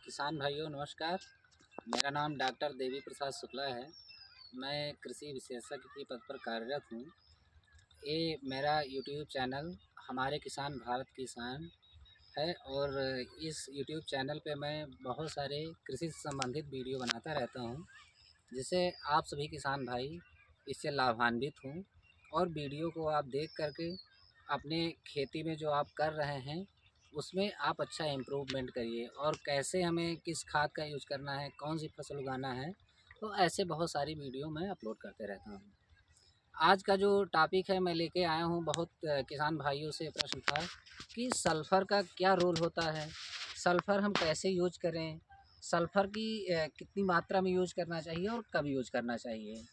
किसान भाइयों नमस्कार। मेरा नाम डॉक्टर देवी प्रसाद शुक्ला है। मैं कृषि विशेषज्ञ के पद पर कार्यरत हूँ। ये मेरा यूट्यूब चैनल हमारे किसान भारत किसान है और इस यूट्यूब चैनल पे मैं बहुत सारे कृषि से संबंधित वीडियो बनाता रहता हूँ, जिससे आप सभी किसान भाई इससे लाभान्वित हों और वीडियो को आप देख करके अपने खेती में जो आप कर रहे हैं उसमें आप अच्छा इम्प्रूवमेंट करिए और कैसे हमें किस खाद का यूज़ करना है, कौन सी फसल उगाना है। तो ऐसे बहुत सारी वीडियो मैं अपलोड करते रहता हूँ। आज का जो टॉपिक है मैं लेके आया हूँ, बहुत किसान भाइयों से प्रश्न था कि सल्फ़र का क्या रोल होता है, सल्फ़र हम कैसे यूज करें, सल्फ़र की कितनी मात्रा में यूज करना चाहिए और कब यूज करना चाहिए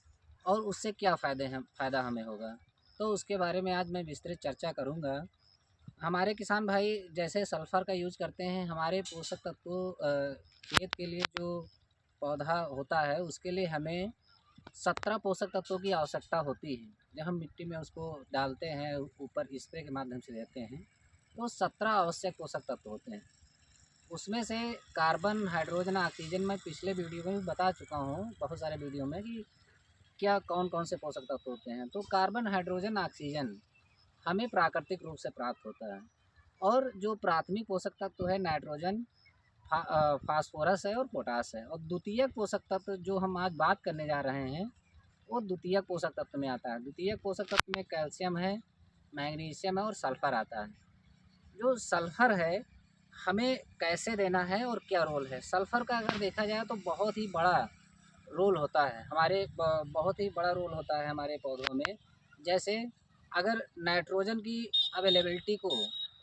और उससे क्या फ़ायदा हमें होगा। तो उसके बारे में आज मैं विस्तृत चर्चा करूँगा। हमारे किसान भाई जैसे सल्फ़र का यूज करते हैं, हमारे पोषक तत्वों खेत के लिए जो पौधा होता है उसके लिए हमें 17 पोषक तत्वों की आवश्यकता होती है। जब हम मिट्टी में उसको डालते हैं, ऊपर स्प्रे के माध्यम से देते हैं, तो 17 आवश्यक पोषक तत्व होते हैं। उसमें से कार्बन, हाइड्रोजन, ऑक्सीजन मैं पिछले वीडियो में भी बता चुका हूँ, बहुत सारे वीडियो में, कि क्या कौन-कौन से पोषक तत्व होते हैं। तो कार्बन, हाइड्रोजन, ऑक्सीजन हमें प्राकृतिक रूप से प्राप्त होता है और जो प्राथमिक पोषक तत्व है नाइट्रोजन, फास्फोरस है और पोटास है। और द्वितीयक पोषक तत्व जो हम आज बात करने जा रहे हैं वो द्वितीयक पोषक तत्व में आता है। द्वितीयक पोषक तत्व में कैल्शियम है, मैग्नीशियम है और सल्फ़र आता है। जो सल्फ़र है हमें कैसे देना है और क्या रोल है। सल्फ़र का अगर देखा जाए तो बहुत ही बड़ा रोल होता है हमारे बहुत ही बड़ा रोल होता है हमारे पौधों में। जैसे अगर नाइट्रोजन की अवेलेबिलिटी को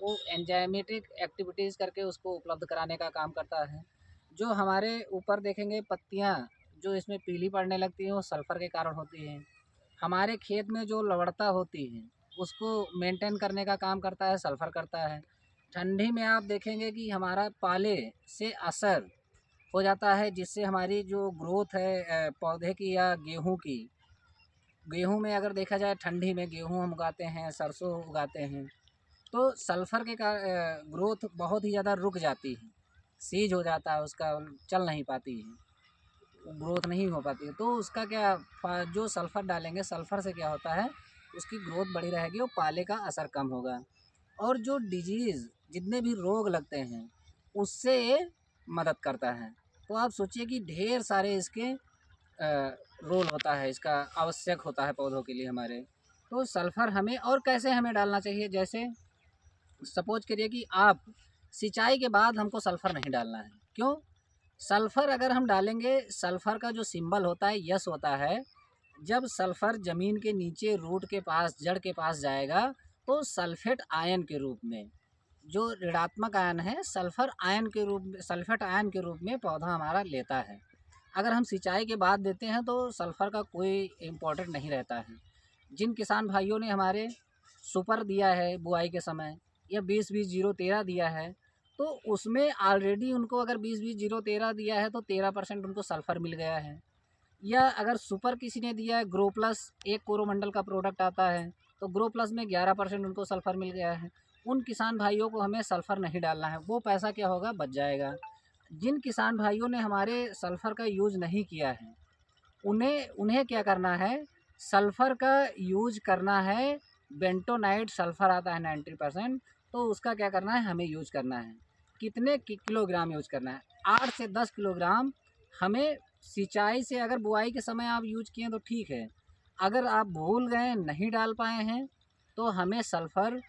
वो एंजाइमेटिक एक्टिविटीज़ करके उसको उपलब्ध कराने का काम करता है। जो हमारे ऊपर देखेंगे पत्तियाँ जो इसमें पीली पड़ने लगती हैं वो सल्फ़र के कारण होती हैं। हमारे खेत में जो लवणता होती है उसको मेंटेन करने का काम करता है, सल्फ़र करता है। ठंडी में आप देखेंगे कि हमारा पाले से असर हो जाता है, जिससे हमारी जो ग्रोथ है पौधे की या गेहूँ की, गेहूँ में अगर देखा जाए ठंडी में गेहूँ हम उगाते हैं, सरसों उगाते हैं, तो सल्फ़र के ग्रोथ बहुत ही ज़्यादा रुक जाती है, सीज हो जाता है उसका, चल नहीं पाती है, ग्रोथ नहीं हो पाती है। तो उसका क्या जो सल्फ़र डालेंगे, सल्फ़र से क्या होता है उसकी ग्रोथ बड़ी रहेगी और पाले का असर कम होगा। और जो डिजीज़ जितने भी रोग लगते हैं उससे ये मदद करता है। तो आप सोचिए कि ढेर सारे इसके रोल होता है, इसका आवश्यक होता है पौधों के लिए हमारे। तो सल्फ़र हमें और कैसे हमें डालना चाहिए, जैसे सपोज करिए कि आप सिंचाई के बाद हमको सल्फ़र नहीं डालना है। क्यों? सल्फ़र अगर हम डालेंगे, सल्फ़र का जो सिंबल होता है यस होता है। जब सल्फ़र ज़मीन के नीचे रूट के पास, जड़ के पास जाएगा तो सल्फ़ेट आयन के रूप में, जो ऋणात्मक आयन है, सल्फ़र आयन के रूप में, सल्फ़ेट आयन के रूप में पौधा हमारा लेता है। अगर हम सिंचाई के बाद देते हैं तो सल्फ़र का कोई इम्पोर्टेंट नहीं रहता है। जिन किसान भाइयों ने हमारे सुपर दिया है बुआई के समय या 20-20-0-13 दिया है, तो उसमें ऑलरेडी उनको अगर 20-20-0-13 दिया है तो 13% उनको सल्फ़र मिल गया है। या अगर सुपर किसी ने दिया है, ग्रो प्लस एक कोरोमंडल का प्रोडक्ट आता है, तो ग्रो प्लस में 11% उनको सल्फ़र मिल गया है। उन किसान भाइयों को हमें सल्फ़र नहीं डालना है, वो पैसा क्या होगा, बच जाएगा। जिन किसान भाइयों ने हमारे सल्फ़र का यूज़ नहीं किया है उन्हें उन्हें क्या करना है, सल्फ़र का यूज़ करना है। बेंटोनाइट सल्फ़र आता है 90%, तो उसका क्या करना है, हमें यूज़ करना है। कितने किलोग्राम यूज़ करना है, 8 से 10 किलोग्राम हमें। सिंचाई से अगर बुआई के समय आप यूज़ किए तो ठीक है, अगर आप भूल गए, नहीं डाल पाए हैं, तो हमें सल्फ़र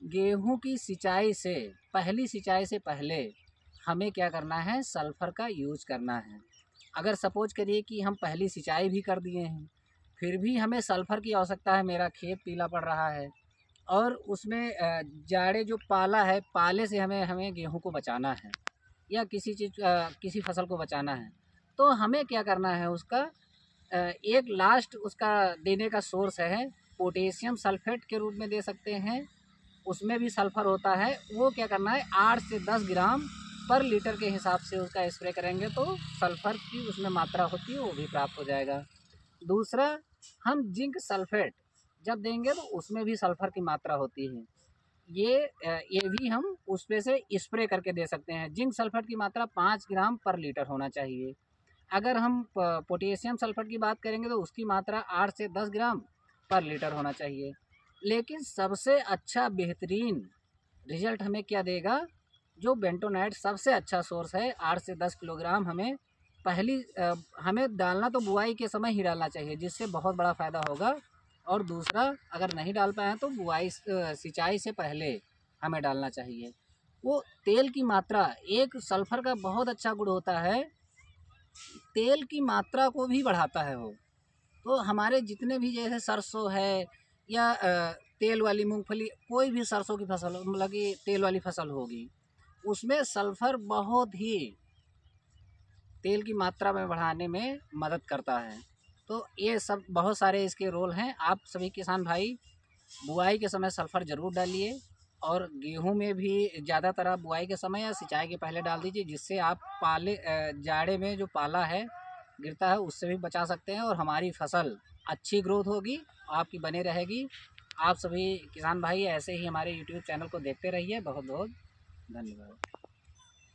गेहूँ की सिंचाई से, पहली सिंचाई से पहले हमें क्या करना है, सल्फ़र का यूज़ करना है। अगर सपोज करिए कि हम पहली सिंचाई भी कर दिए हैं, फिर भी हमें सल्फ़र की आवश्यकता है, मेरा खेत पीला पड़ रहा है और उसमें जाड़े जो पाला है, पाले से हमें हमें गेहूँ को बचाना है या किसी फसल को बचाना है, तो हमें क्या करना है, उसका एक लास्ट उसका देने का सोर्स है, पोटेशियम सल्फ़ेट के रूप में दे सकते हैं। उसमें भी सल्फ़र होता है। वो क्या करना है, 8 से 10 ग्राम पर लीटर के हिसाब से उसका स्प्रे करेंगे तो सल्फ़र की उसमें मात्रा होती है वो भी प्राप्त हो जाएगा। दूसरा, हम जिंक सल्फ़ेट जब देंगे तो उसमें भी सल्फ़र की मात्रा होती है। ये भी हम उस पे से स्प्रे करके दे सकते हैं। जिंक सल्फेट की मात्रा 5 ग्राम पर लीटर होना चाहिए। अगर हम पोटेशियम सल्फेट की बात करेंगे तो उसकी मात्रा 8 से 10 ग्राम पर लीटर होना चाहिए। लेकिन सबसे अच्छा बेहतरीन रिजल्ट हमें क्या देगा, जो बेंटोनाइट सबसे अच्छा सोर्स है। 8 से 10 किलोग्राम हमें हमें डालना तो बुआई के समय ही डालना चाहिए, जिससे बहुत बड़ा फ़ायदा होगा। और दूसरा, अगर नहीं डाल पाए तो बुआई सिंचाई से पहले हमें डालना चाहिए। वो तेल की मात्रा, एक सल्फ़र का बहुत अच्छा गुण होता है, तेल की मात्रा को भी बढ़ाता है वो। तो हमारे जितने भी जैसे सरसों है या तेल वाली मूंगफली, कोई भी सरसों की फसल मतलब कि तेल वाली फसल होगी, उसमें सल्फ़र बहुत ही तेल की मात्रा में बढ़ाने में मदद करता है। तो ये सब बहुत सारे इसके रोल हैं। आप सभी किसान भाई बुआई के समय सल्फ़र ज़रूर डालिए, और गेहूं में भी ज़्यादातर आप बुआई के समय या सिंचाई के पहले डाल दीजिए, जिससे आप जाड़े में जो पाला है गिरता है उससे भी बचा सकते हैं, और हमारी फसल अच्छी ग्रोथ होगी, आपकी बने रहेगी। आप सभी किसान भाई ऐसे ही हमारे यूट्यूब चैनल को देखते रहिए। बहुत बहुत धन्यवाद।